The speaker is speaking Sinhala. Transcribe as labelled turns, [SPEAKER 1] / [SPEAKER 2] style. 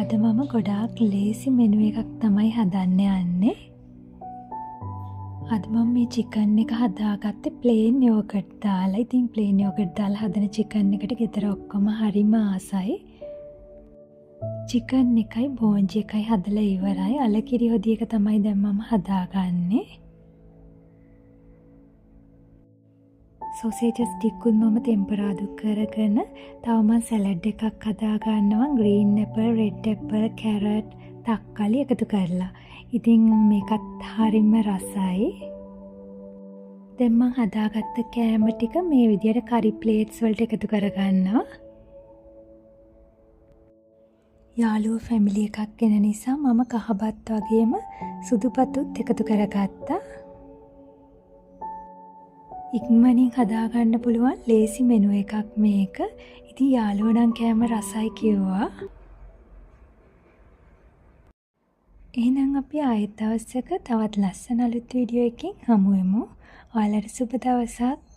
[SPEAKER 1] අද මම ගොඩාක් ලේසි මෙනු එකක් තමයි හදන්න යන්නේ. අද මම මේ චිකන් එක හදාගත්තේ ප්ලේන් යෝගට් දාලා. ඉතින් ප්ලේන් යෝගට් දාලා හදන චිකන් එකට ගෙදර ඔක්කොම හරිම ආසයි. චිකන් එකයි බෝන්ජි එකයි හදලා ඉවරයි. අලකිරි හොදි එක තමයි දැන් මම හදාගන්නේ. සොසේජස් ටිකුත් මම ටෙම්පරාදු කරගෙන තව මම සැලඩ් එකක් හදා ගන්නවා. Green apple, red apple, carrot, තක්කාලි එකතු කරලා. ඉතින් මේකත් හරිම රසයි. දැන් මම හදාගත්ත කෑම ටික මේ විදිහට කරි ප්ලේට්ස් වලට එකතු කරගන්නවා. යාළුවෝ ෆැමිලි එකක් එන නිසා මම කහබත් වගේම සුදුපතුත් එකතු කරගත්තා. ඉක්මනින් හදාගන්න පුළුවන් ලේසි මෙනු එකක් මේක. ඉතින් යාළුවෝ නම් කෑම රසයි කිව්වා. එහෙනම් අපි ආයෙත් දවසක තවත් ලස්සන අලුත් වීඩියෝ එකකින් හමු වෙමු. ඔයාලට සුබ දවසක්.